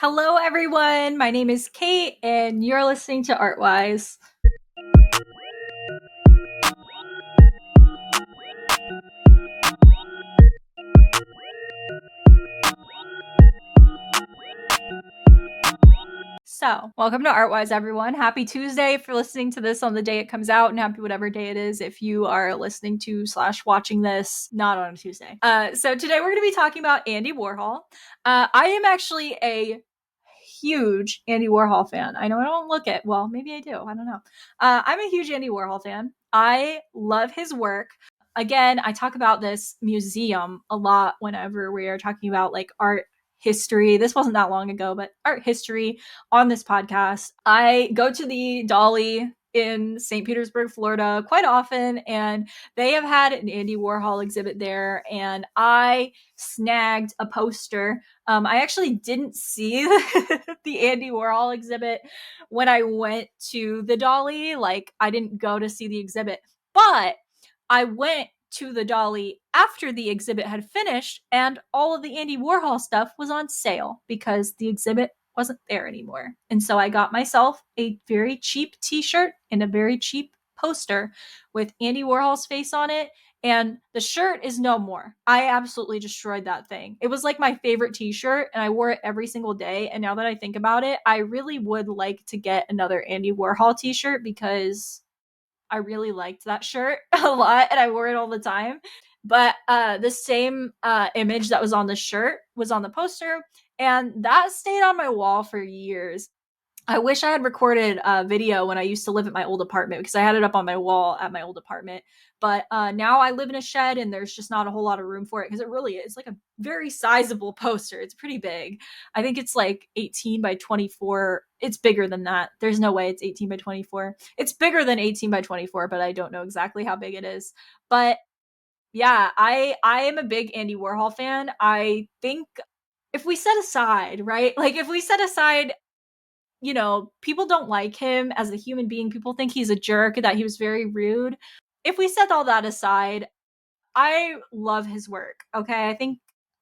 Hello, everyone. My name is Kate, and you're listening to Artwise. So, welcome to Artwise, everyone. Happy Tuesday if you're listening to this on the day it comes out, and happy whatever day it is if you are listening to / watching this not on a Tuesday. So today we're going to be talking about Andy Warhol. I am actually a huge Andy Warhol fan. I know I don't look it. Well, maybe I do. I don't know. I'm a huge Andy Warhol fan. I love his work. Again, I talk about this museum a lot whenever we are talking about like art history. This wasn't that long ago, but art history on this podcast. I go to the Dolly in St. Petersburg, Florida quite often, and they have had an Andy Warhol exhibit there, and I snagged a poster. I actually didn't see the Andy Warhol exhibit when I went to the Dolly. Like, I didn't go to see the exhibit, but I went to the Dolly after the exhibit had finished, and all of the Andy Warhol stuff was on sale because the exhibit wasn't there anymore. And so I got myself a very cheap t-shirt and a very cheap poster with Andy Warhol's face on it. And the shirt is no more. I absolutely destroyed that thing. It was like my favorite t-shirt, and I wore it every single day. And now that I think about it, I really would like to get another Andy Warhol t-shirt because I really liked that shirt a lot and I wore it all the time. But the same image that was on the shirt was on the poster, and that stayed on my wall for years. I wish I had recorded a video when I used to live at my old apartment because I had it up on my wall at my old apartment. But now I live in a shed and there's just not a whole lot of room for it because it really is like a very sizable poster. It's pretty big. I think it's like 18 by 24. It's bigger than that. There's no way it's 18 by 24. It's bigger than 18 by 24, but I don't know exactly how big it is. But yeah, I am a big Andy Warhol fan. I think if we set aside, right? Like if we set aside, people don't like him as a human being. People think he's a jerk, that he was very rude. If we set all that aside, I love his work. Okay. I think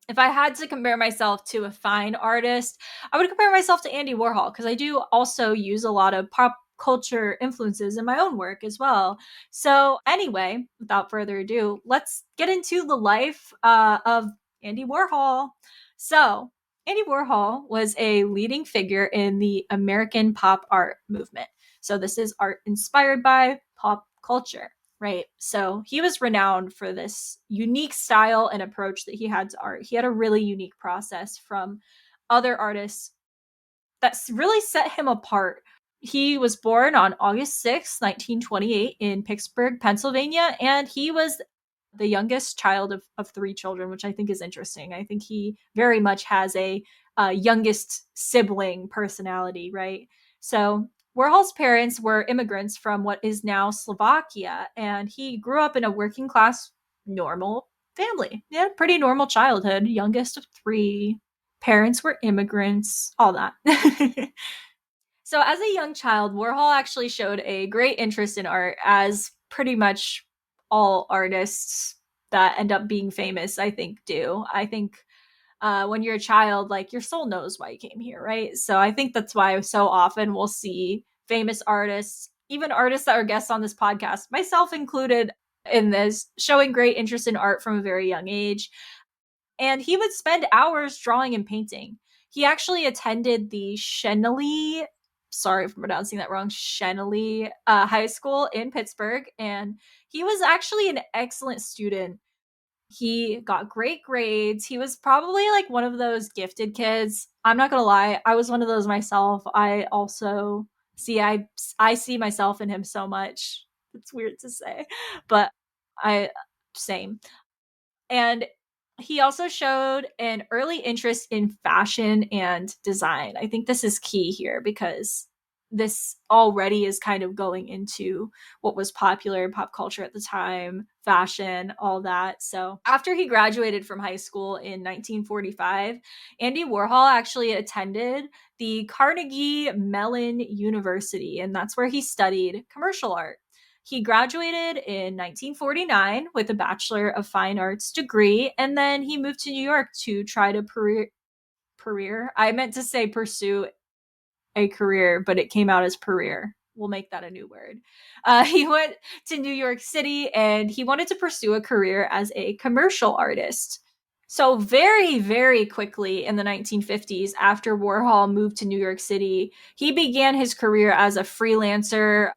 if I had to compare myself to a fine artist, I would compare myself to Andy Warhol because I do also use a lot of pop culture influences in my own work as well. So, anyway, without further ado, let's get into the life of Andy Warhol. So, Andy Warhol was a leading figure in the American pop art movement. So, this is art inspired by pop culture, right? So he was renowned for this unique style and approach that he had to art. He had a really unique process from other artists that really set him apart. He was born on August 6th, 1928, in Pittsburgh, Pennsylvania, and he was the youngest child of three children, which I think is interesting. I think he very much has a youngest sibling personality, right? So Warhol's parents were immigrants from what is now Slovakia, and he grew up in a working class, normal family. Yeah, pretty normal childhood, youngest of three. Parents were immigrants, all that. So, as a young child, Warhol actually showed a great interest in art, as pretty much all artists that end up being famous, I think, do. I think when you're a child, like your soul knows why you came here, right? So, I think that's why so often we'll see famous artists, even artists that are guests on this podcast, myself included in this, showing great interest in art from a very young age. And he would spend hours drawing and painting. He actually attended the Schenley, sorry for pronouncing that wrong, Schenley High School in Pittsburgh, and he was actually an excellent student. He got great grades. He was probably like one of those gifted kids. I'm not gonna lie, I was one of those myself. I also I see myself in him so much. It's weird to say, but I same. And he also showed an early interest in fashion and design. I think this is key here because this already is kind of going into what was popular in pop culture at the time, fashion, all that. So, after he graduated from high school in 1945, Andy Warhol actually attended the Carnegie Mellon University, and that's where he studied commercial art. He graduated in 1949 with a Bachelor of Fine Arts degree, and then he moved to New York to try to career. I meant to say pursue a career, but it came out as career. We'll make that a new word. He went to New York City and he wanted to pursue a career as a commercial artist. So, very, very quickly in the 1950s, after Warhol moved to New York City, he began his career as a freelancer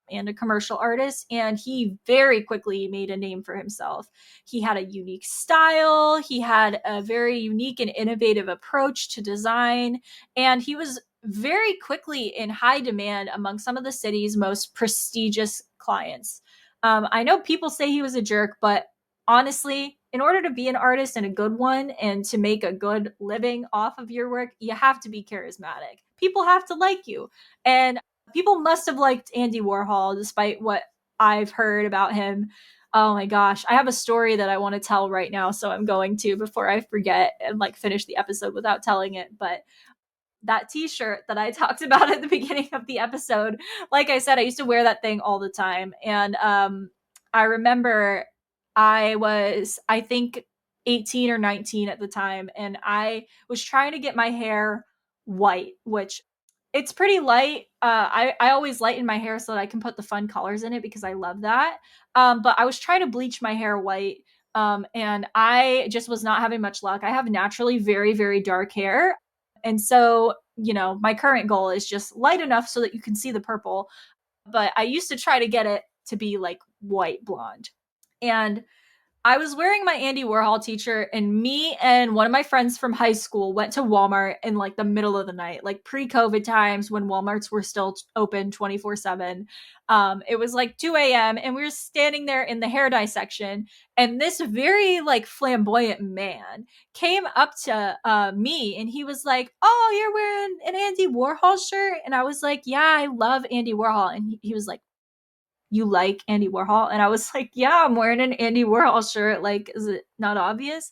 and a commercial artist, and he very quickly made a name for himself. He had a unique style, he had a very unique and innovative approach to design, and he was very quickly in high demand among some of the city's most prestigious clients. I know people say he was a jerk, but honestly, in order to be an artist and a good one and to make a good living off of your work, you have to be charismatic. People have to like you. And people must have liked Andy Warhol despite what I've heard about him. Oh my gosh, I have a story that I want to tell right now, so I'm going to before I forget and like finish the episode without telling it. But that t-shirt that I talked about at the beginning of the episode, like I said, I used to wear that thing all the time. And I remember I think 18 or 19 at the time, and I was trying to get my hair white, which it's pretty light. I always lighten my hair so that I can put the fun colors in it because I love that. But I was trying to bleach my hair white, and I just was not having much luck. I have naturally very, very dark hair. And so, my current goal is just light enough so that you can see the purple. But I used to try to get it to be like white blonde. And I was wearing my Andy Warhol t-shirt, and me and one of my friends from high school went to Walmart in like the middle of the night, like pre-COVID times when Walmarts were still open 24/7. It was like 2 a.m. and we were standing there in the hair dye section, and this very like flamboyant man came up to me and he was like, "Oh, you're wearing an Andy Warhol shirt?" And I was like, "Yeah, I love Andy Warhol." And he was like, "You like Andy Warhol?" And I was like, "Yeah, I'm wearing an Andy Warhol shirt. Like, is it not obvious?"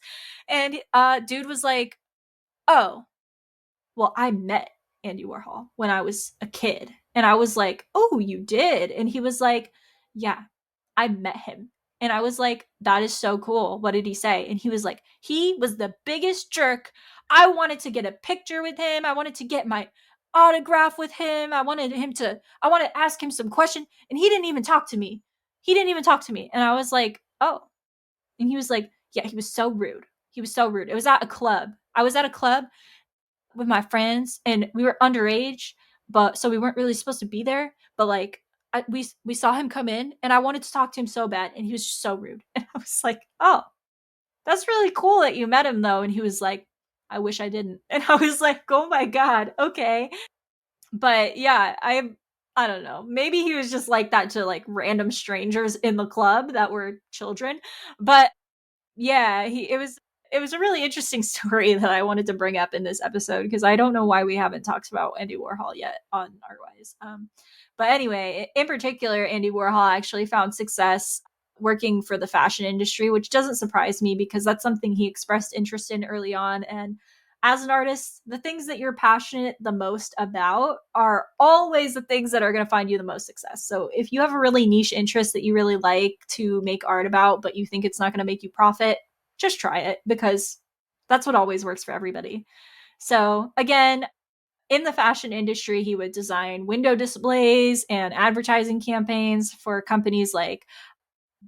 And dude was like, "Oh, well, I met Andy Warhol when I was a kid." And I was like, "Oh, you did?" And he was like, "Yeah, I met him." And I was like, "That is so cool. What did he say?" And he was like, "He was the biggest jerk. I wanted to get a picture with him. I wanted to get my autograph with him. I wanted to ask him some question. And he didn't even talk to me. He didn't even talk to me." And I was like, "Oh." And he was like, "Yeah, he was so rude. He was so rude." It was at a club. I was at a club with my friends and we were underage, but so we weren't really supposed to be there. But like, we saw him come in and I wanted to talk to him so bad and he was just so rude. And I was like, "Oh, that's really cool that you met him though." And he was like, "I wish I didn't." And I was like, "Oh my God, okay." But yeah, I don't know. Maybe he was just like that to like random strangers in the club that were children. But yeah, it was a really interesting story that I wanted to bring up in this episode because I don't know why we haven't talked about Andy Warhol yet on Artwise. But anyway, in particular, Andy Warhol actually found success working for the fashion industry, which doesn't surprise me because that's something he expressed interest in early on. And as an artist, the things that you're passionate the most about are always the things that are going to find you the most success. So if you have a really niche interest that you really like to make art about, but you think it's not going to make you profit, just try it because that's what always works for everybody. So again, in the fashion industry, he would design window displays and advertising campaigns for companies like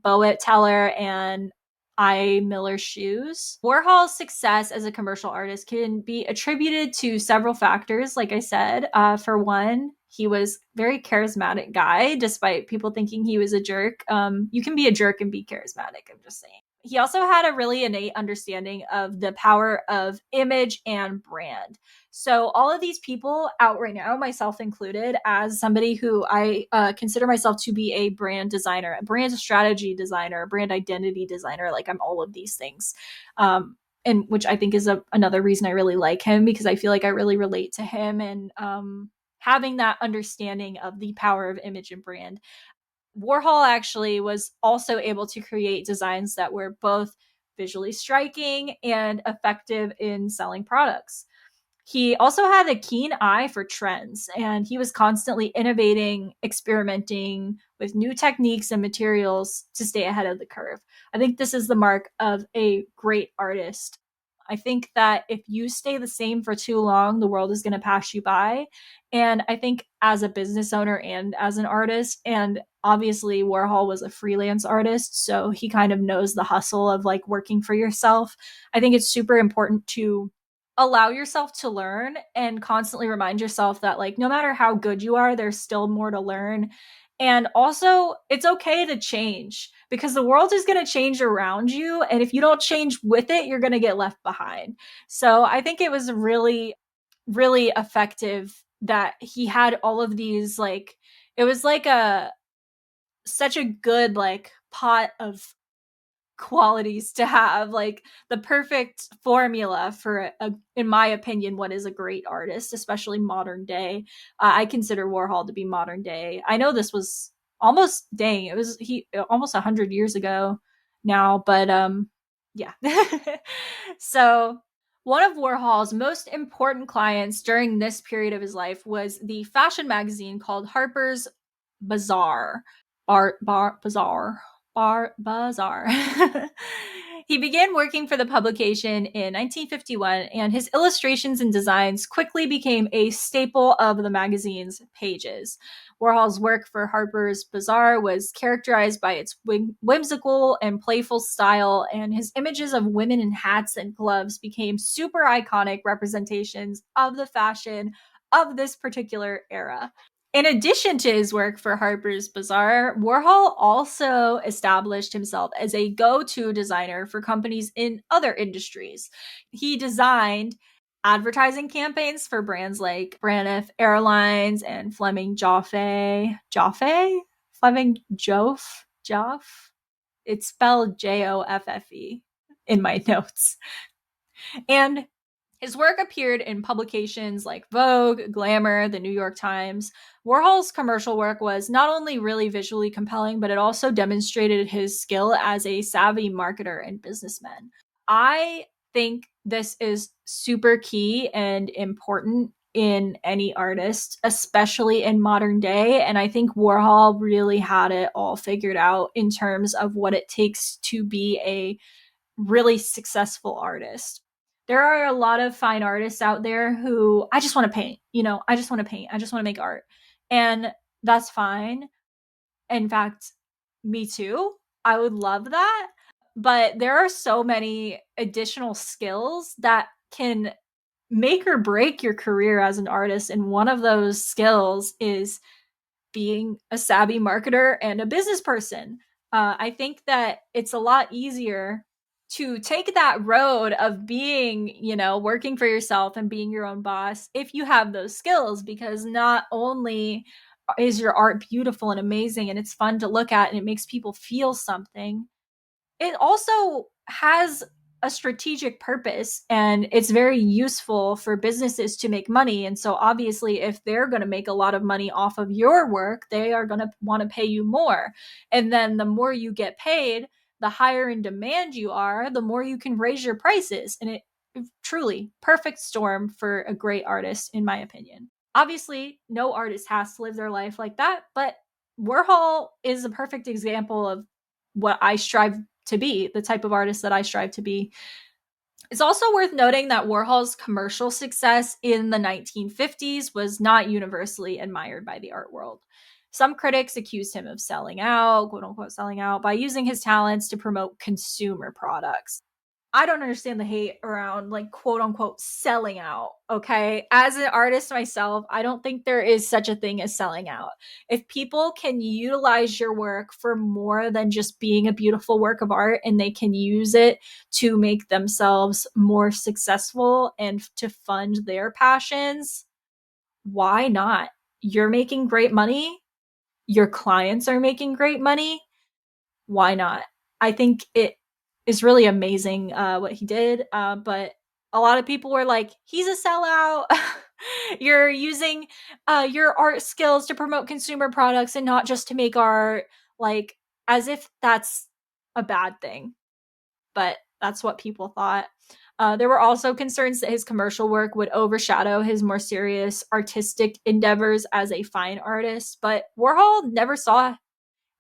Boet Teller and I. Miller Shoes. Warhol's success as a commercial artist can be attributed to several factors. Like I said, for one, he was a very charismatic guy, despite people thinking he was a jerk. You can be a jerk and be charismatic. I'm just saying. He also had a really innate understanding of the power of image and brand. So all of these people out right now, myself included, as somebody who I consider myself to be a brand designer, a brand strategy designer, a brand identity designer, like I'm all of these things. And which I think is another reason I really like him because I feel like I really relate to him and having that understanding of the power of image and brand. Warhol actually was also able to create designs that were both visually striking and effective in selling products. He also had a keen eye for trends, and he was constantly innovating, experimenting with new techniques and materials to stay ahead of the curve. I think this is the mark of a great artist. I think that if you stay the same for too long, the world is going to pass you by. And I think as a business owner and as an artist, and obviously Warhol was a freelance artist, so he kind of knows the hustle of like working for yourself. I think it's super important to allow yourself to learn and constantly remind yourself that like no matter how good you are, there's still more to learn. And also, it's okay to change because the world is going to change around you. And if you don't change with it, you're going to get left behind. So I think it was really, really effective that he had all of these, like, it was like such a good, like, pot of qualities to have, like the perfect formula for in my opinion, what is a great artist, especially modern day. I consider Warhol to be modern day. I know this was almost, dang, it was he almost 100 years ago now, but yeah. So one of Warhol's most important clients during this period of his life was the fashion magazine called Harper's Bazaar. Bazaar. He began working for the publication in 1951, and his illustrations and designs quickly became a staple of the magazine's pages. Warhol's work for Harper's Bazaar was characterized by its whimsical and playful style, and his images of women in hats and gloves became super iconic representations of the fashion of this particular era. In addition to his work for Harper's Bazaar, Warhol also established himself as a go-to designer for companies in other industries. He designed advertising campaigns for brands like Braniff Airlines and Fleming Joffe. Joffe? Fleming Joff? Joff? It's spelled Joffe in my notes. And his work appeared in publications like Vogue, Glamour, the New York Times. Warhol's commercial work was not only really visually compelling, but it also demonstrated his skill as a savvy marketer and businessman. I think this is super key and important in any artist, especially in modern day. And I think Warhol really had it all figured out in terms of what it takes to be a really successful artist. There are a lot of fine artists out there who I just want to paint, I just want to paint, I just want to make art. And that's fine. In fact, me too. I would love that. But there are so many additional skills that can make or break your career as an artist. And one of those skills is being a savvy marketer and a business person. I think that it's a lot easier to take that road of being, working for yourself and being your own boss if you have those skills, because not only is your art beautiful and amazing and it's fun to look at and it makes people feel something, it also has a strategic purpose and it's very useful for businesses to make money. And so obviously if they're going to make a lot of money off of your work, they are going to want to pay you more. And then the more you get paid, the higher in demand you are, the more you can raise your prices. And it truly perfect storm for a great artist, in my opinion. Obviously, no artist has to live their life like that, but Warhol is a perfect example of what I strive to be, the type of artist that I strive to be. It's also worth noting that Warhol's commercial success in the 1950s was not universally admired by the art world. Some critics accused him of selling out, quote unquote, selling out, by using his talents to promote consumer products. I don't understand the hate around like quote unquote selling out. Okay. As an artist myself, I don't think there is such a thing as selling out. If people can utilize your work for more than just being a beautiful work of art and they can use it to make themselves more successful and to fund their passions, why not? You're making great money. Your clients are making great money. Why not? I think it is really amazing what he did. But a lot of people were like, he's a sellout. You're using your art skills to promote consumer products and not just to make art, like as if that's a bad thing. But that's what people thought. There were also concerns that his commercial work would overshadow his more serious artistic endeavors as a fine artist, but Warhol never saw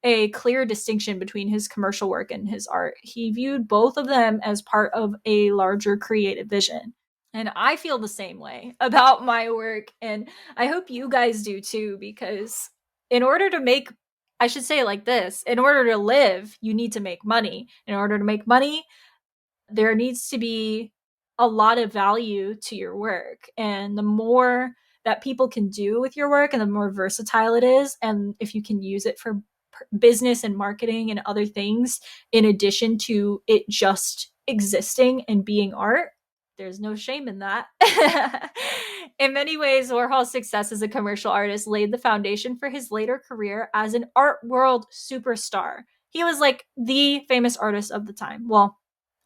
a clear distinction between his commercial work and his art. He viewed both of them as part of a larger creative vision. And I feel the same way about my work. And I hope you guys do too, because in order to make, I should say it like this, in order to live, you need to make money. In order to make money, there needs to be a lot of value to your work. And the more that people can do with your work and the more versatile it is, and if you can use it for business and marketing and other things, in addition to it just existing and being art, there's no shame in that. In many ways, Warhol's success as a commercial artist laid the foundation for his later career as an art world superstar. He was like the famous artist of the time. Well,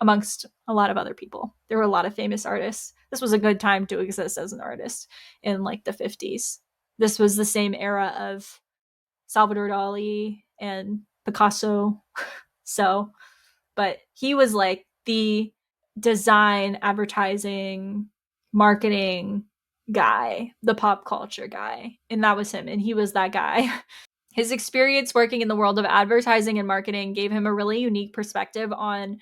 amongst a lot of other people. There were a lot of famous artists. This was a good time to exist as an artist in like the 50s. This was the same era of Salvador Dali and Picasso. So, but he was like the design, advertising, marketing guy, the pop culture guy. And that was him. And he was that guy. His experience working in the world of advertising and marketing gave him a really unique perspective on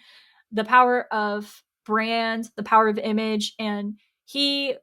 the power of brand, the power of image, and he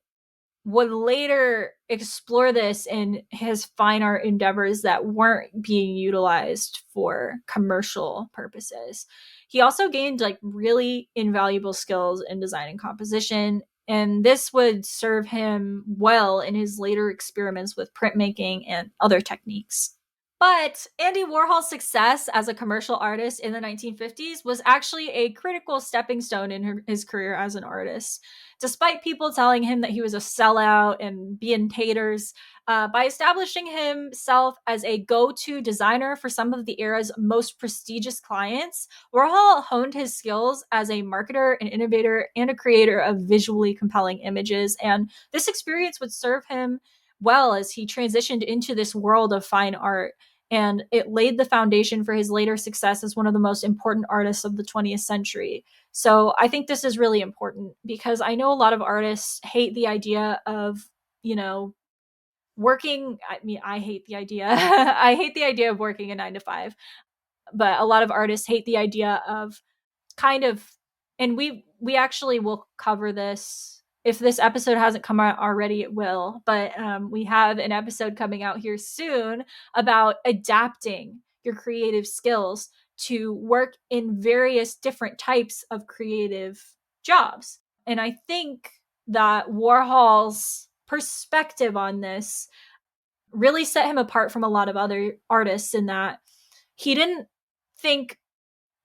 would later explore this in his fine art endeavors that weren't being utilized for commercial purposes. He also gained like really invaluable skills in design and composition, and this would serve him well in his later experiments with printmaking and other techniques. But Andy Warhol's success as a commercial artist in the 1950s was actually a critical stepping stone in his career as an artist. Despite people telling him that he was a sellout and being haters, by establishing himself as a go-to designer for some of the era's most prestigious clients, Warhol honed his skills as a marketer, an innovator, and a creator of visually compelling images. And this experience would serve him well as he transitioned into this world of fine art. And it laid the foundation for his later success as one of the most important artists of the 20th century. So I think this is really important because I know a lot of artists hate the idea of, working. I mean, I hate the idea. I hate the idea of working a 9 to 5, but a lot of artists hate the idea of kind of, and we actually will cover this. If this episode hasn't come out already, it will. But we have an episode coming out here soon about adapting your creative skills to work in various different types of creative jobs. And I think that Warhol's perspective on this really set him apart from a lot of other artists in that he didn't think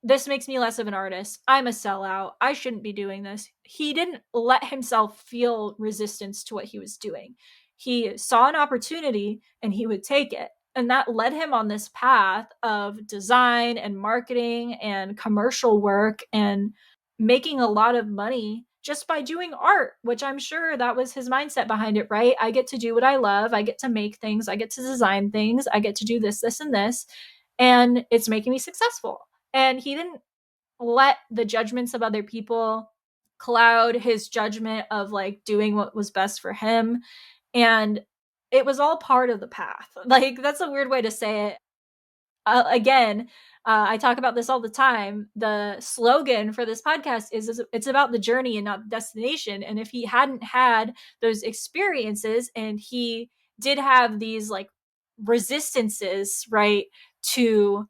this makes me less of an artist. I'm a sellout. I shouldn't be doing this. He didn't let himself feel resistance to what he was doing. He saw an opportunity and he would take it. And that led him on this path of design and marketing and commercial work and making a lot of money just by doing art, which I'm sure that was his mindset behind it, right? I get to do what I love. I get to make things. I get to design things. I get to do this, this, and this. And it's making me successful. And he didn't let the judgments of other people cloud his judgment of like doing what was best for him. And it was all part of the path. Like, that's a weird way to say it. Again, I talk about this all the time. The slogan for this podcast is it's about the journey and not the destination. And if he hadn't had those experiences and he did have these like resistances, right, to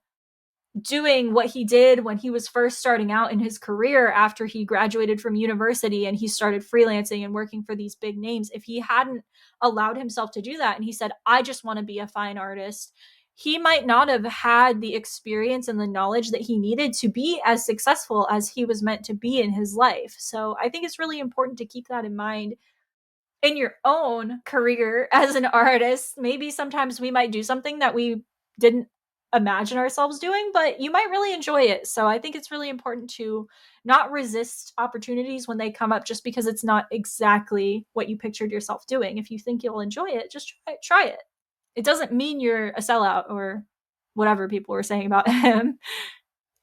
doing what he did when he was first starting out in his career after he graduated from university and he started freelancing and working for these big names, if he hadn't allowed himself to do that and he said, I just want to be a fine artist, he might not have had the experience and the knowledge that he needed to be as successful as he was meant to be in his life. So I think it's really important to keep that in mind in your own career as an artist. Maybe sometimes we might do something that we didn't imagine ourselves doing, but you might really enjoy it. So I think it's really important to not resist opportunities when they come up just because it's not exactly what you pictured yourself doing. If you think you'll enjoy it, just try it. It doesn't mean you're a sellout or whatever people were saying about him.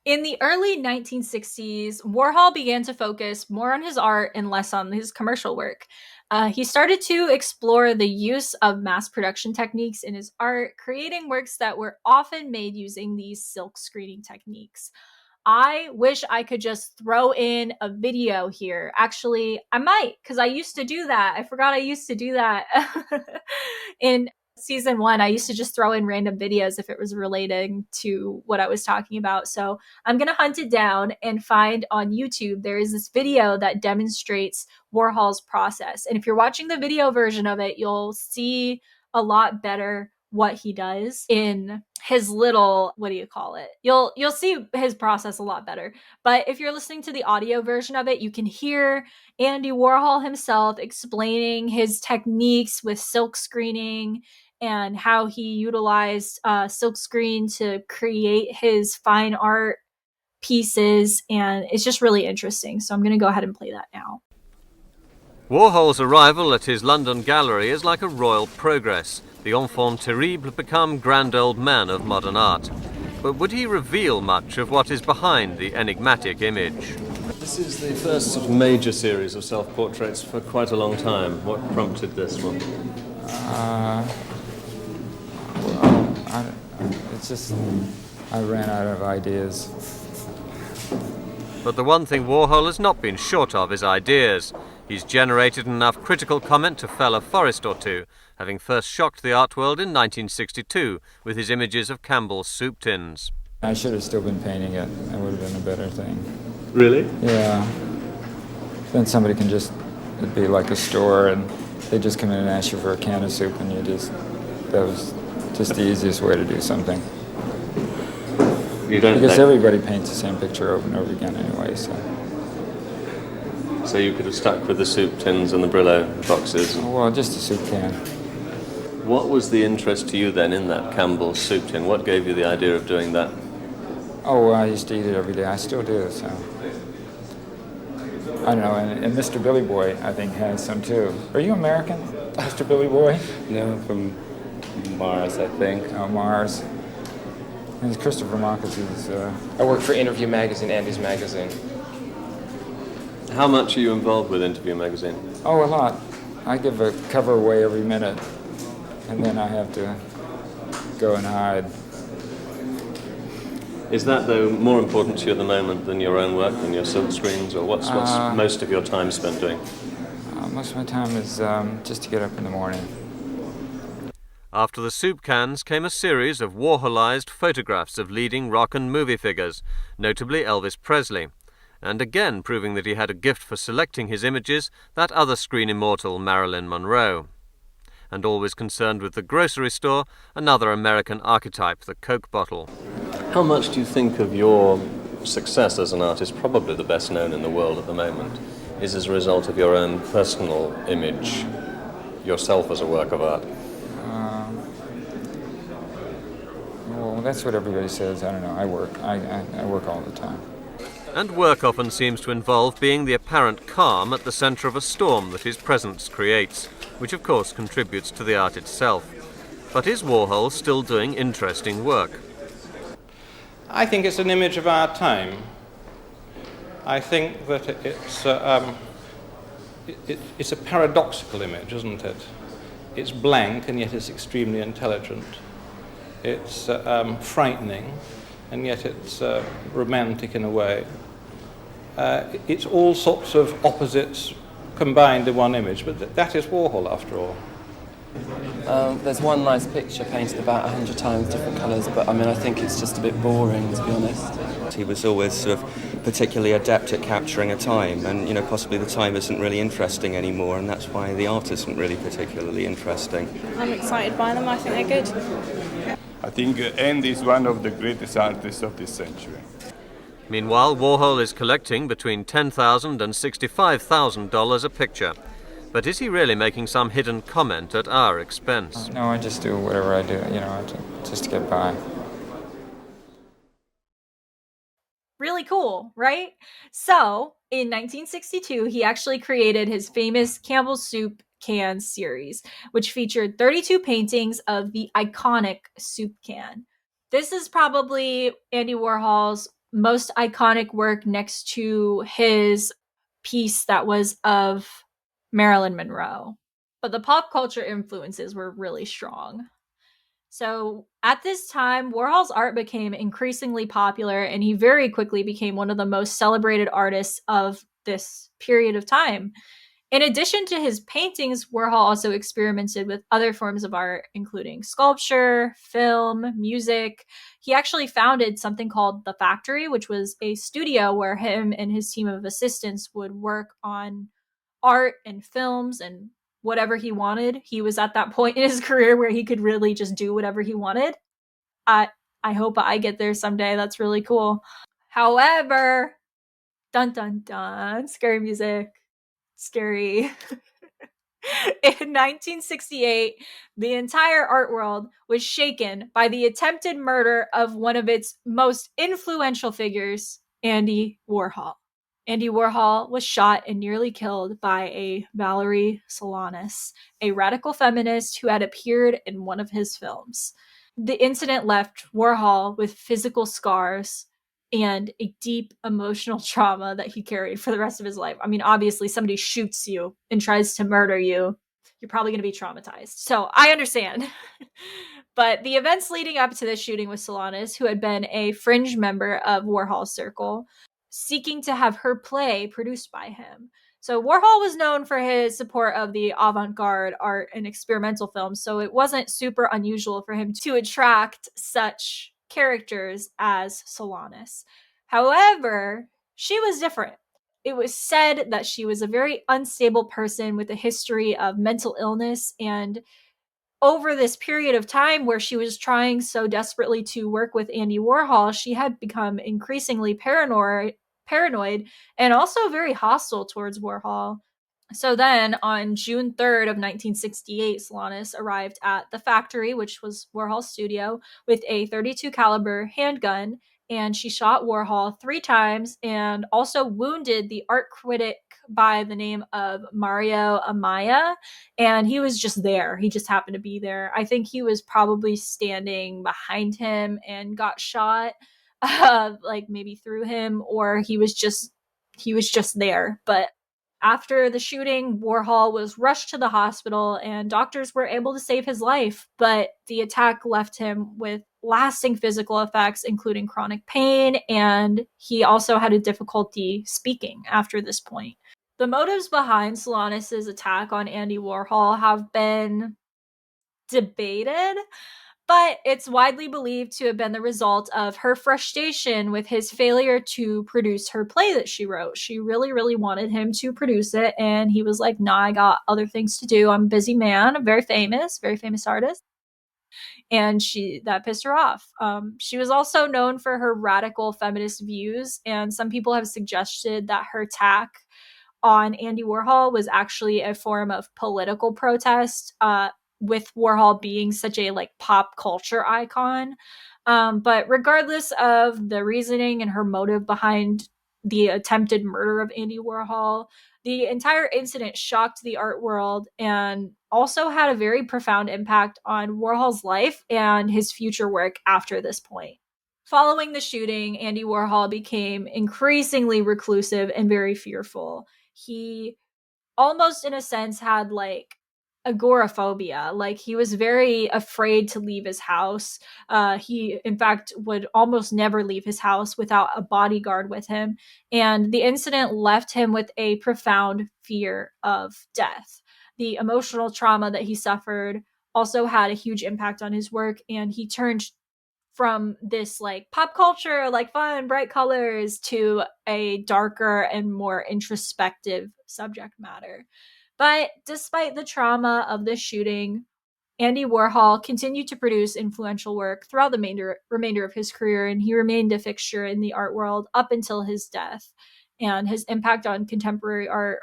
In the early 1960s, Warhol began to focus more on his art and less on his commercial work. He started to explore the use of mass production techniques in his art, creating works that were often made using these silk screening techniques. I wish I could just throw in a video here. Actually, I might, because I used to do that. I forgot I used to do that in season one. I used to just throw in random videos if it was relating to what I was talking about. So I'm going to hunt it down and find on YouTube. There is this video that demonstrates Warhol's process. And if you're watching the video version of it, you'll see a lot better what he does in his little, what do you call it? You'll see his process a lot better. But if you're listening to the audio version of it, you can hear Andy Warhol himself explaining his techniques with silk screening and how he utilized silk screen to create his fine art pieces. And it's just really interesting. So I'm going to go ahead and play that now. Warhol's arrival at his London gallery is like a royal progress, the enfant terrible become grand old man of modern art. But would he reveal much of what is behind the enigmatic image? This is the first sort of major series of self-portraits for quite a long time. What prompted this one? It's just I ran out of ideas. But the one thing Warhol has not been short of is ideas. He's generated enough critical comment to fell a forest or two, having first shocked the art world in 1962 with his images of Campbell's soup tins. I should have still been painting it. That would have been a better thing. Really? Yeah. Then somebody can just, it'd be like a store and they just come in and ask you for a can of soup and that was just the easiest way to do something. You don't because everybody paints the same picture over and over again anyway, So you could have stuck with the soup tins and the Brillo boxes? Well, just a soup can. What was the interest to you then in that Campbell soup tin? What gave you the idea of doing that? Oh, well, I used to eat it every day. I still do, so. I don't know, and Mr. Billy Boy, I think, has some too. Are you American, Mr. Billy Boy? No, from Mars, I think. Oh, Mars. And Christopher Marcus is... I work for Interview Magazine, Andy's magazine. How much are you involved with Interview Magazine? Oh, a lot. I give a cover away every minute, and then I have to go and hide. Is that, though, more important to you at the moment than your own work, than your silk screens, or what's most of your time spent doing? Most of my time is just to get up in the morning. After the soup cans came a series of Warholized photographs of leading rock and movie figures, notably Elvis Presley, and again proving that he had a gift for selecting his images, that other screen immortal Marilyn Monroe. And always concerned with the grocery store, another American archetype, the Coke bottle. How much do you think of your success as an artist, probably the best known in the world at the moment, is as a result of your own personal image, yourself as a work of art? Well, that's what everybody says. I don't know. I work all the time. And work often seems to involve being the apparent calm at the centre of a storm that his presence creates, which of course contributes to the art itself. But is Warhol still doing interesting work? I think it's an image of our time. I think that it's a paradoxical image, isn't it? It's blank and yet it's extremely intelligent. It's frightening and yet it's romantic in a way. It's all sorts of opposites combined in one image, but that is Warhol after all. There's one nice picture painted about 100 times different colours, but I mean I think it's just a bit boring, to be honest. He was always sort of particularly adept at capturing a time, and possibly the time isn't really interesting anymore, and that's why the art isn't really particularly interesting. I'm excited by them. I think they're good. I think Andy is one of the greatest artists of this century. Meanwhile, Warhol is collecting between $10,000 and $65,000 a picture. But is he really making some hidden comment at our expense? No, I just do whatever I do, just to get by. Really cool, right? So, in 1962, he actually created his famous Campbell soup can series, which featured 32 paintings of the iconic soup can. This is probably Andy Warhol's most iconic work next to his piece that was of Marilyn Monroe. But the pop culture influences were really strong. So at this time, Warhol's art became increasingly popular, and he very quickly became one of the most celebrated artists of this period of time. In addition to his paintings, Warhol also experimented with other forms of art, including sculpture, film, music. He actually founded something called The Factory, which was a studio where him and his team of assistants would work on art and films and whatever he wanted. He was at that point in his career where he could really just do whatever he wanted. I I hope I get there someday. That's really cool. However, dun dun dun, scary music. Scary. In 1968, the entire art world was shaken by the attempted murder of one of its most influential figures, Andy Warhol. Andy Warhol was shot and nearly killed by a Valerie Solanas, a radical feminist who had appeared in one of his films. The incident left Warhol with physical scars and a deep emotional trauma that he carried for the rest of his life. I mean, obviously, somebody shoots you and tries to murder you, you're probably going to be traumatized. So I understand. But the events leading up to this shooting with Solanas, who had been a fringe member of Warhol's circle, seeking to have her play produced by him. So Warhol was known for his support of the avant-garde art and experimental films, so it wasn't super unusual for him to attract such characters as Solanas. However, she was different. It was said that she was a very unstable person with a history of mental illness, and over this period of time where she was trying so desperately to work with Andy Warhol, she had become increasingly paranoid and also very hostile towards Warhol. So then on June 3rd of 1968, Solanas arrived at the factory, which was Warhol's studio, with a 32 caliber handgun, and she shot Warhol 3 times and also wounded the art critic by the name of Mario Amaya, and he was just there. He just happened to be there. I think he was probably standing behind him and got shot, like maybe through him, or he was just there. But after the shooting, Warhol was rushed to the hospital and doctors were able to save his life, but the attack left him with lasting physical effects, including chronic pain, and he also had a difficulty speaking after this point. The motives behind Solanas' attack on Andy Warhol have been debated, but it's widely believed to have been the result of her frustration with his failure to produce her play that she wrote. She really, really wanted him to produce it, and he was like, nah, I got other things to do. I'm a busy man, a very famous artist. And that pissed her off. She was also known for her radical feminist views, and some people have suggested that her attack on Andy Warhol was actually a form of political protest, with Warhol being such a like pop culture icon. But regardless of the reasoning and her motive behind the attempted murder of Andy Warhol, the entire incident shocked the art world and also had a very profound impact on Warhol's life and his future work after this point. Following the shooting, Andy Warhol became increasingly reclusive and very fearful. He almost, in a sense, had like agoraphobia. Like he was very afraid to leave his house. He, in fact, would almost never leave his house without a bodyguard with him. And the incident left him with a profound fear of death. The emotional trauma that he suffered also had a huge impact on his work, and he turned from this like pop culture, like fun, bright colors, to a darker and more introspective subject matter. But despite the trauma of this shooting, Andy Warhol continued to produce influential work throughout the remainder of his career, and he remained a fixture in the art world up until his death. And his impact on contemporary art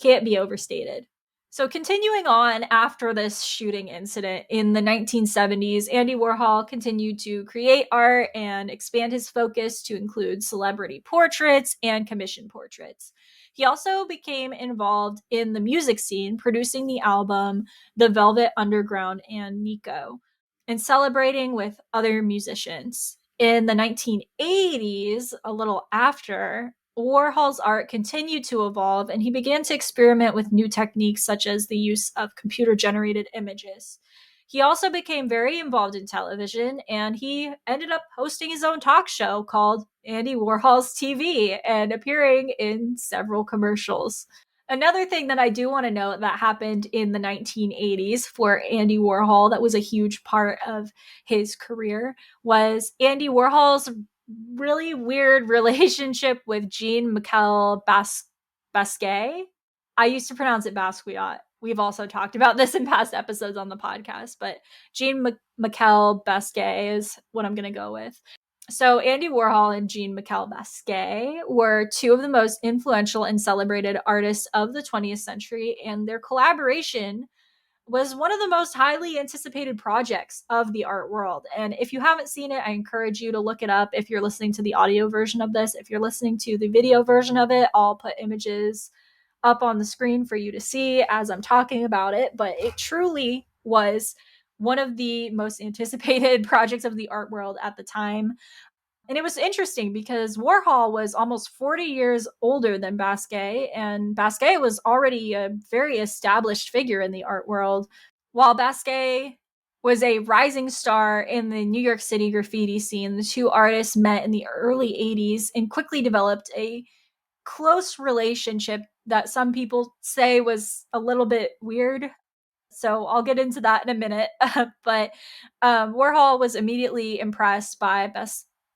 can't be overstated. So, continuing on after this shooting incident in the 1970s, Andy Warhol continued to create art and expand his focus to include celebrity portraits and commission portraits. He also became involved in the music scene, producing the album The Velvet Underground and Nico, and celebrating with other musicians. In the 1980s, a little after Warhol's art continued to evolve, and he began to experiment with new techniques such as the use of computer-generated images. He also became very involved in television, and he ended up hosting his own talk show called Andy Warhol's TV and appearing in several commercials. Another thing that I do want to note that happened in the 1980s for Andy Warhol that was a huge part of his career was Andy Warhol's really weird relationship with Jean-Michel Basquiat. I used to pronounce it Basquiat. We've also talked about this in past episodes on the podcast, but Jean-Michel Basquiat is what I'm going to go with. So Andy Warhol and Jean-Michel Basquiat were two of the most influential and celebrated artists of the 20th century, and their collaboration was one of the most highly anticipated projects of the art world. And if you haven't seen it, I encourage you to look it up if you're listening to the audio version of this. If you're listening to the video version of it, I'll put images up on the screen for you to see as I'm talking about it. But it truly was one of the most anticipated projects of the art world at the time. And it was interesting because Warhol was almost 40 years older than Basquiat, and Basquiat was already a very established figure in the art world, while Basquiat was a rising star in the New York City graffiti scene. The two artists met in the early 80s and quickly developed a close relationship that some people say was a little bit weird. So I'll get into that in a minute. But Warhol was immediately impressed by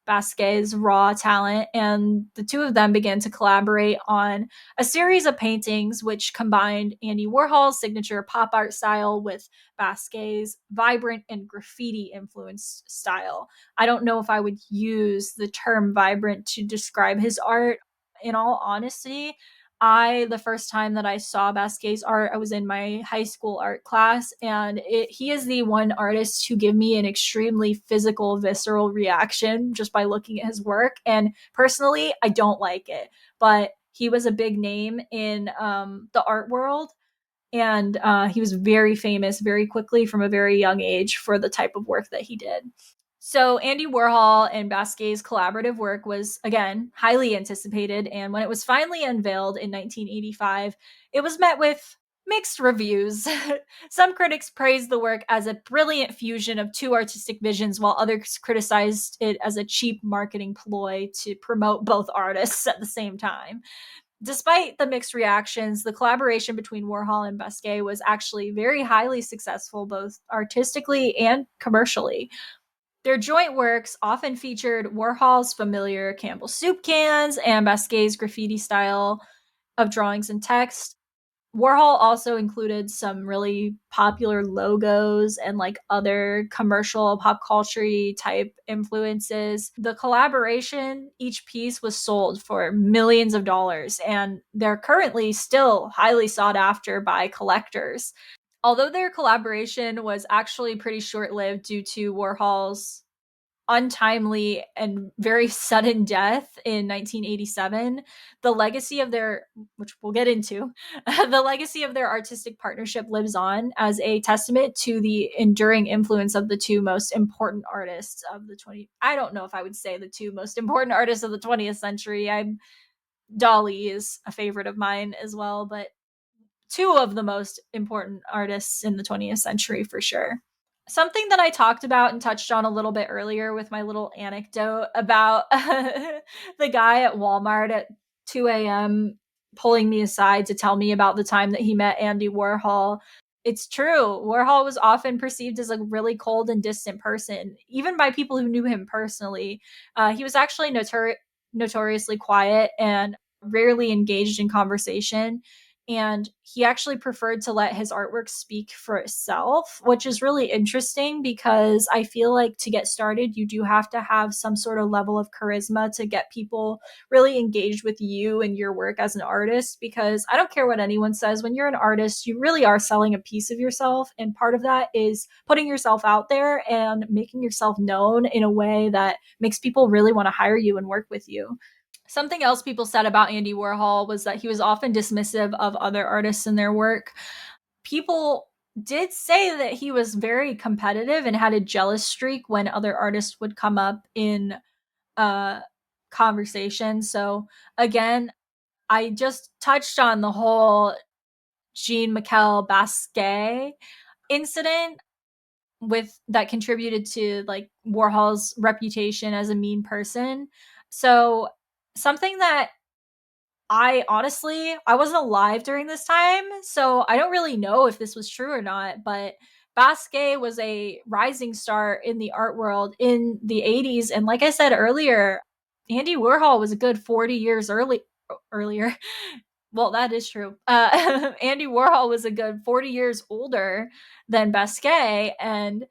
Basquiat's raw talent, and the two of them began to collaborate on a series of paintings which combined Andy Warhol's signature pop art style with Basquiat's vibrant and graffiti influenced style. I don't know if I would use the term vibrant to describe his art. In all honesty, the first time that I saw Basquiat's art, I was in my high school art class, and he is the one artist who gave me an extremely physical, visceral reaction just by looking at his work. And personally, I don't like it, but he was a big name in the art world, and he was very famous very quickly from a very young age for the type of work that he did. So Andy Warhol and Basquiat's collaborative work was, again, highly anticipated, and when it was finally unveiled in 1985, it was met with mixed reviews. Some critics praised the work as a brilliant fusion of two artistic visions, while others criticized it as a cheap marketing ploy to promote both artists at the same time. Despite the mixed reactions, the collaboration between Warhol and Basquiat was actually very highly successful, both artistically and commercially. Their joint works often featured Warhol's familiar Campbell soup cans and Basquiat's graffiti style of drawings and text. Warhol also included some really popular logos and like other commercial pop culture type influences. The collaboration, each piece was sold for millions of dollars, and they're currently still highly sought after by collectors. Although their collaboration was actually pretty short lived due to Warhol's untimely and very sudden death in 1987, the legacy of their, which we'll get into, the legacy of their artistic partnership lives on as a testament to the enduring influence of the two most important artists of the 20th. I don't know if I would say the two most important artists of the 20th century. Dolly is a favorite of mine as well, but two of the most important artists in the 20th century for sure. Something that I talked about and touched on a little bit earlier with my little anecdote about the guy at Walmart at 2 a.m. pulling me aside to tell me about the time that he met Andy Warhol. It's true. Warhol was often perceived as a really cold and distant person, even by people who knew him personally. He was actually notoriously quiet and rarely engaged in conversation. And he actually preferred to let his artwork speak for itself, which is really interesting because I feel like to get started, you do have to have some sort of level of charisma to get people really engaged with you and your work as an artist. Because I don't care what anyone says, when you're an artist, you really are selling a piece of yourself. And part of that is putting yourself out there and making yourself known in a way that makes people really want to hire you and work with you. Something else people said about Andy Warhol was that he was often dismissive of other artists and their work. People did say that he was very competitive and had a jealous streak when other artists would come up in conversation. So again, I just touched on the whole Jean-Michel Basquiat incident with that contributed to like Warhol's reputation as a mean person. So something that I wasn't alive during this time, so I don't really know if this was true or not, but Basquiat was a rising star in the art world in the 80s, and like I said earlier, Andy Warhol was a good 40 years earlier. Well, that is true. Andy Warhol was a good 40 years older than Basquiat, and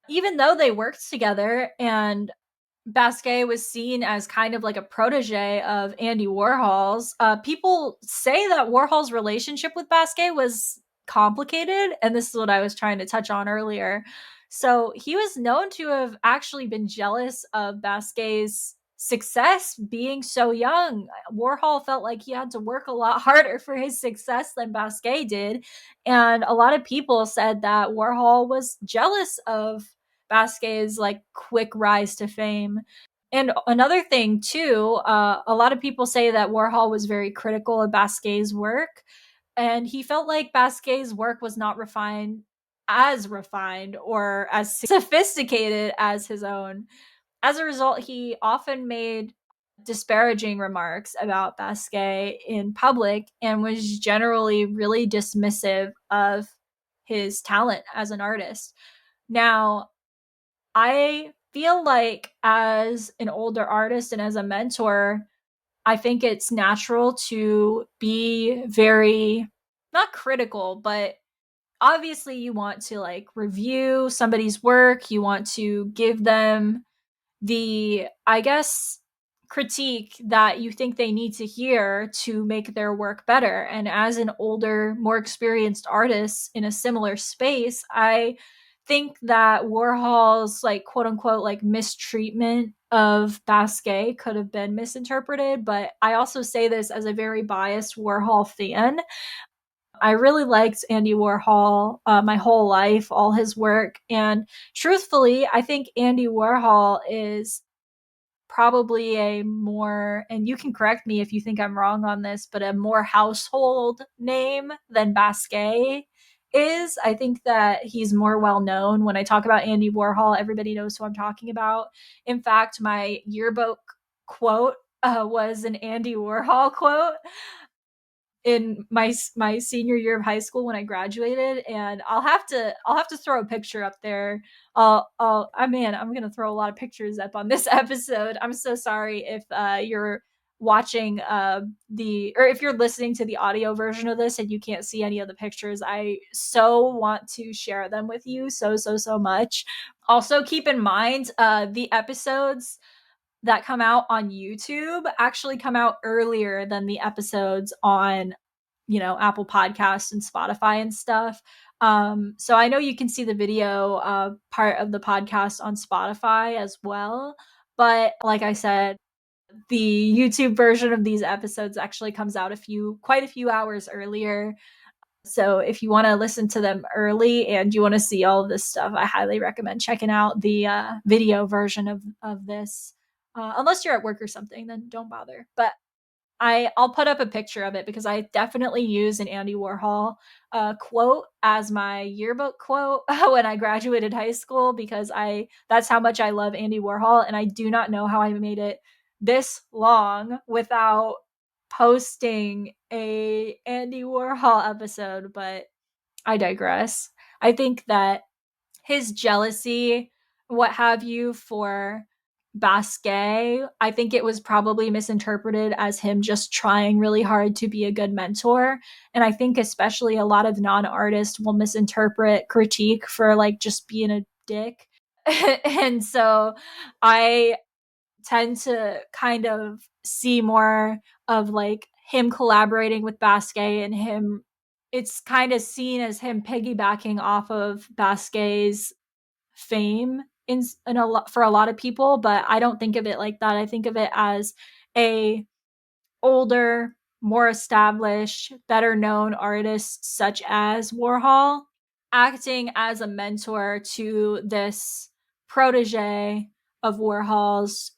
even though they worked together and Basquiat was seen as kind of like a protege of Andy Warhol's, people say that Warhol's relationship with Basquiat was complicated, and this is what I was trying to touch on earlier. So he was known to have actually been jealous of Basquiat's success being so young. Warhol felt like he had to work a lot harder for his success than Basquiat did, and a lot of people said that Warhol was jealous of Basquiat's like quick rise to fame. And another thing too, a lot of people say that Warhol was very critical of Basquiat's work, and he felt like Basquiat's work was not refined or as sophisticated as his own. As a result, he often made disparaging remarks about Basquiat in public and was generally really dismissive of his talent as an artist. Now, I feel like as an older artist and as a mentor, I think it's natural to be very not critical, but obviously you want to like review somebody's work, you want to give them the, I guess, critique that you think they need to hear to make their work better. And as an older, more experienced artist in a similar space, I think that Warhol's like quote unquote like mistreatment of Basquiat could have been misinterpreted, but I also say this as a very biased Warhol fan. I really liked Andy Warhol my whole life, all his work, and truthfully, I think Andy Warhol is probably a more, and you can correct me if you think I'm wrong on this, but a more household name than Basquiat is. I think that he's more well known. When I talk about Andy Warhol, everybody knows who I'm talking about. In fact, my yearbook quote was an Andy Warhol quote in my senior year of high school when I graduated, and I'll have to throw a picture up there. I'm gonna throw a lot of pictures up on this episode. I'm so sorry if you're watching or if you're listening to the audio version of this and you can't see any of the pictures. I so want to share them with you so much. Also keep in mind the episodes that come out on YouTube actually come out earlier than the episodes on, Apple Podcasts and Spotify and stuff. So I know you can see the video part of the podcast on Spotify as well. But like I said, the YouTube version of these episodes actually comes out quite a few hours earlier. So if you want to listen to them early and you want to see all of this stuff, I highly recommend checking out the video version of this. Unless you're at work or something, then don't bother. But I'll put up a picture of it because I definitely use an Andy Warhol quote as my yearbook quote when I graduated high school, because that's how much I love Andy Warhol, and I do not know how I made it this long without posting a Andy Warhol episode, but I digress. I think that his jealousy, what have you, for Basquiat, I think it was probably misinterpreted as him just trying really hard to be a good mentor. And I think especially a lot of non-artists will misinterpret critique for like just being a dick. And so I tend to kind of see more of like him collaborating with Basquiat and him, it's kind of seen as him piggybacking off of Basquiat's fame for a lot of people, but I don't think of it like that. I think of it as a older, more established, better known artist such as Warhol acting as a mentor to this protege of Warhol's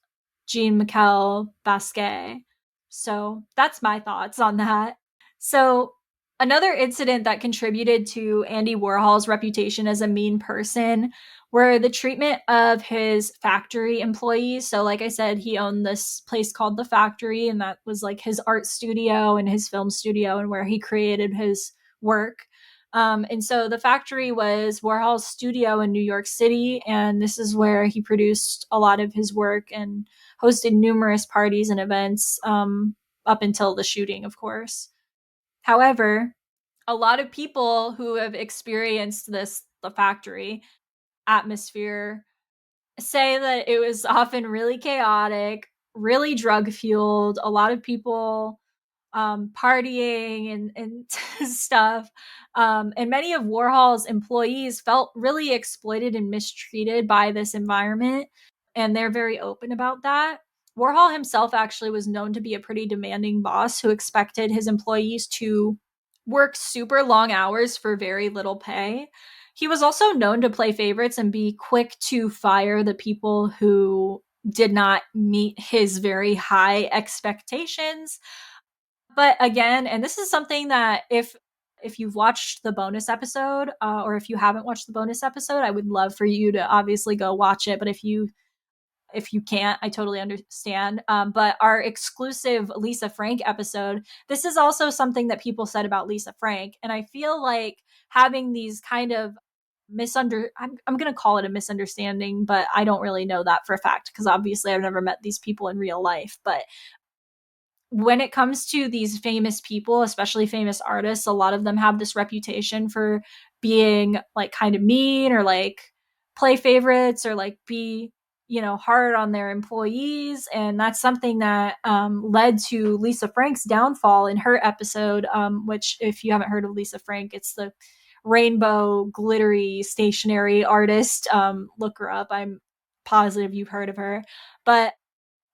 Jean-Michel Basquiat. So that's my thoughts on that. So another incident that contributed to Andy Warhol's reputation as a mean person were the treatment of his factory employees. So like I said, he owned this place called The Factory, and that was like his art studio and his film studio and where he created his work. And so The Factory was Warhol's studio in New York City, and this is where he produced a lot of his work and hosted numerous parties and events up until the shooting, of course. However, a lot of people who have experienced The Factory atmosphere say that it was often really chaotic, really drug fueled, a lot of people partying and stuff. And many of Warhol's employees felt really exploited and mistreated by this environment, and they're very open about that. Warhol himself actually was known to be a pretty demanding boss who expected his employees to work super long hours for very little pay. He was also known to play favorites and be quick to fire the people who did not meet his very high expectations. But again, and this is something that if you've watched the bonus episode, or if you haven't watched the bonus episode, I would love for you to obviously go watch it. But if you can't, I totally understand. But our exclusive Lisa Frank episode, this is also something that people said about Lisa Frank, and I feel like having these kind of I'm going to call it a misunderstanding, but I don't really know that for a fact because obviously I've never met these people in real life. But when it comes to these famous people, especially famous artists, a lot of them have this reputation for being like kind of mean or like play favorites or like be, hard on their employees. And that's something that led to Lisa Frank's downfall in her episode, which if you haven't heard of Lisa Frank, it's the rainbow glittery stationery artist. Look her up. I'm positive you've heard of her. But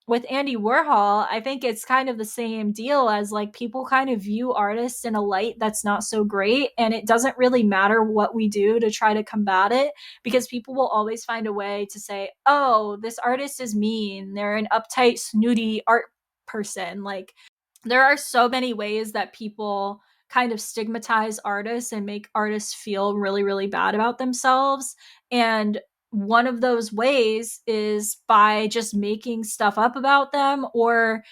with Andy Warhol, I think it's kind of the same deal as like people kind of view artists in a light that's not so great. And it doesn't really matter what we do to try to combat it because people will always find a way to say, oh, this artist is mean. They're an uptight, snooty art person. Like there are so many ways that people kind of stigmatize artists and make artists feel really, really bad about themselves. And one of those ways is by just making stuff up about them or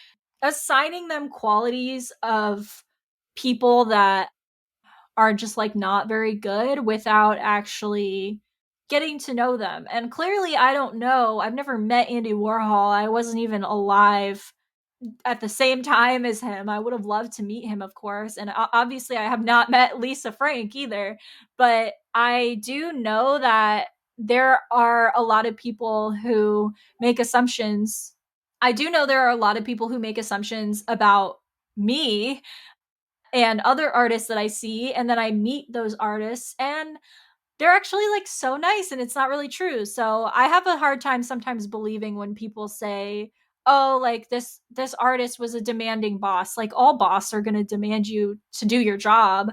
assigning them qualities of people that are just like not very good without actually getting to know them. And clearly, I don't know. I've never met Andy Warhol. I wasn't even alive at the same time as him. I would have loved to meet him, of course. And obviously, I have not met Lisa Frank either. But I do know that there are a lot of people who make assumptions. I do know there are a lot of people who make assumptions about me and other artists that I see. And then I meet those artists and they're actually like so nice and it's not really true. So I have a hard time sometimes believing when people say, oh, like this artist was a demanding boss. Like all boss are going to demand you to do your job.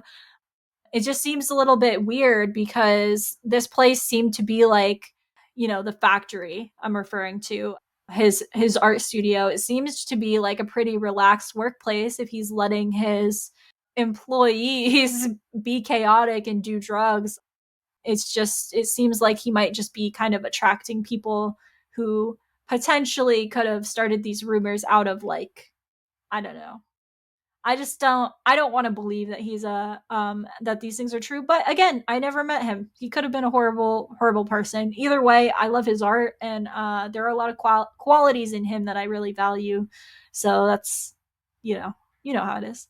It just seems a little bit weird because this place seemed to be like, the factory I'm referring to, his art studio. It seems to be like a pretty relaxed workplace if he's letting his employees be chaotic and do drugs. It seems like he might just be kind of attracting people who potentially could have started these rumors out of like, I don't know. I don't want to believe that he's that these things are true. But again, I never met him. He could have been a horrible, horrible person. Either way, I love his art and there are a lot of qualities in him that I really value. So that's, you know how it is.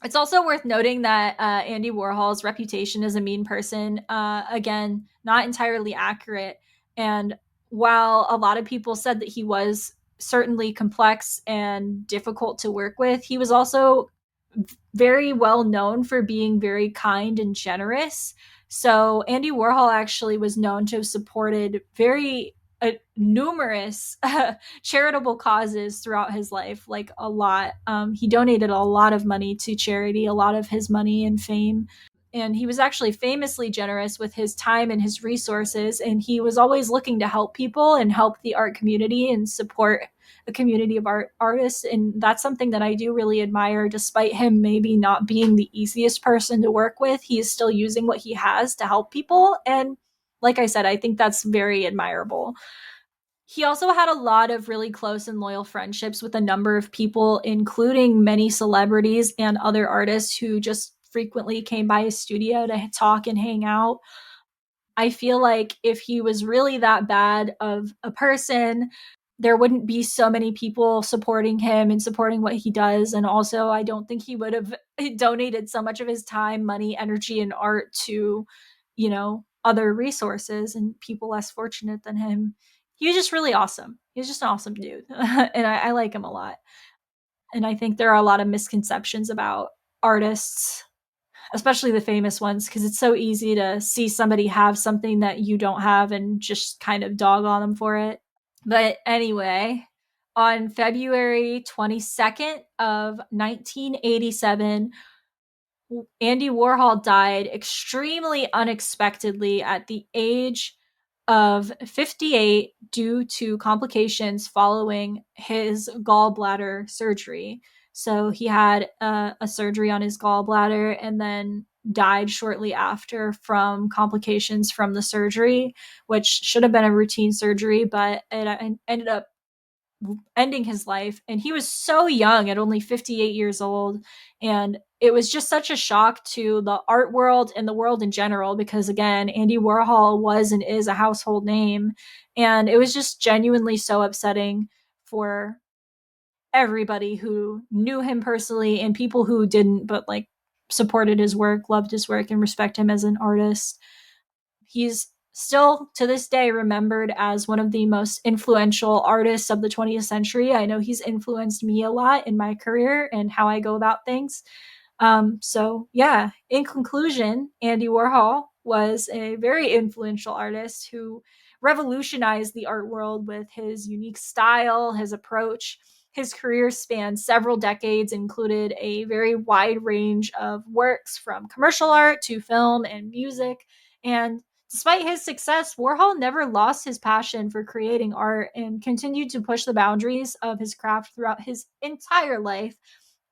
It's also worth noting that Andy Warhol's reputation as a mean person, again, not entirely accurate. And while a lot of people said that he was certainly complex and difficult to work with, he was also very well known for being very kind and generous. So Andy Warhol actually was known to have supported very numerous charitable causes throughout his life, like a lot. He donated a lot of money to charity, a lot of his money and fame. and he was actually famously generous with his time and his resources, and he was always looking to help people and help the art community and support a community of artists. And that's something that I do really admire. Despite him maybe not being the easiest person to work with, he is still using what he has to help people. And like I said, I think that's very admirable. He also had a lot of really close and loyal friendships with a number of people, including many celebrities and other artists who just frequently came by his studio to talk and hang out. I feel like if he was really that bad of a person, there wouldn't be so many people supporting him and supporting what he does. And also, I don't think he would have donated so much of his time, money, energy, and art to, other resources and people less fortunate than him. He was just really awesome. He was just an awesome dude. And I like him a lot. And I think there are a lot of misconceptions about artists, especially the famous ones, because it's so easy to see somebody have something that you don't have and just kind of dog on them for it. But anyway, on February 22nd of 1987, Andy Warhol died extremely unexpectedly at the age of 58 due to complications following his gallbladder surgery. So he had a surgery on his gallbladder and then died shortly after from complications from the surgery, which should have been a routine surgery, but it ended up ending his life. And he was so young at only 58 years old. And it was just such a shock to the art world and the world in general, because again, Andy Warhol was and is a household name. And it was just genuinely so upsetting for everybody who knew him personally and people who didn't, but like supported his work, loved his work, and respect him as an artist. He's still to this day remembered as one of the most influential artists of the 20th century. I know he's influenced me a lot in my career and how I go about things. So yeah, in conclusion, Andy Warhol was a very influential artist who revolutionized the art world with his unique style, his approach. His career spanned several decades, included a very wide range of works from commercial art to film and music. And despite his success, Warhol never lost his passion for creating art and continued to push the boundaries of his craft throughout his entire life.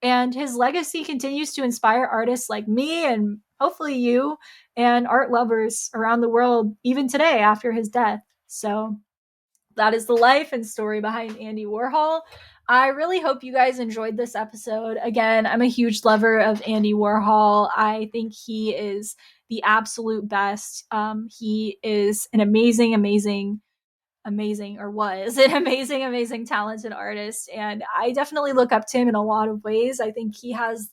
And his legacy continues to inspire artists like me and hopefully you and art lovers around the world, even today after his death. So that is the life and story behind Andy Warhol. I really hope you guys enjoyed this episode. Again, I'm a huge lover of Andy Warhol. I think he is the absolute best. He is an amazing, or was an amazing, talented artist. And I definitely look up to him in a lot of ways. I think he has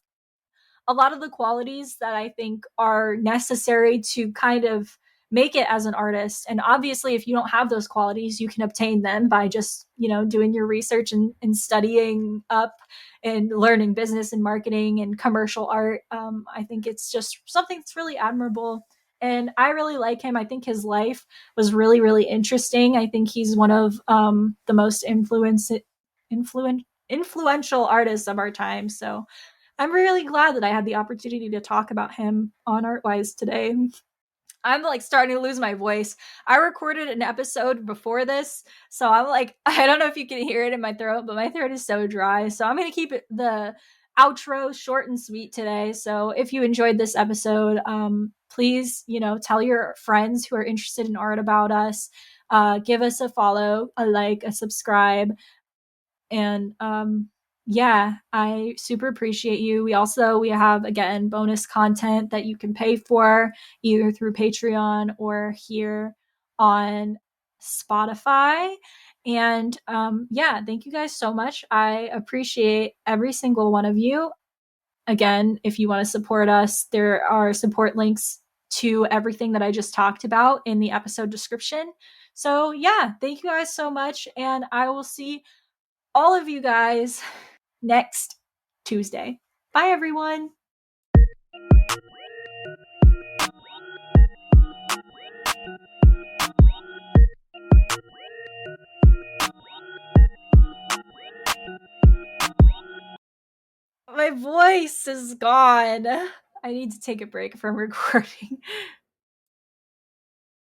a lot of the qualities that I think are necessary to kind of make it as an artist. And obviously, if you don't have those qualities, you can obtain them by just, doing your research and studying up and learning business and marketing and commercial art. I think it's just something that's really admirable. And I really like him. I think his life was really, really interesting. I think he's one of the most influential artists of our time. So I'm really glad that I had the opportunity to talk about him on Artwise today. I'm like starting to lose my voice. I recorded an episode before this, so I'm like, I don't know if you can hear it in my throat, but my throat is so dry. So I'm going to keep the outro short and sweet today. So if you enjoyed this episode, please, tell your friends who are interested in art about us. Give us a follow, a like, a subscribe. And yeah, I super appreciate you. We have again bonus content that you can pay for either through Patreon or here on Spotify. And yeah, thank you guys so much. I appreciate every single one of you. Again, if you want to support us, there are support links to everything that I just talked about in the episode description. So yeah, thank you guys so much, and I will see all of you guys next Tuesday. Bye, everyone. My voice is gone. I need to take a break from recording.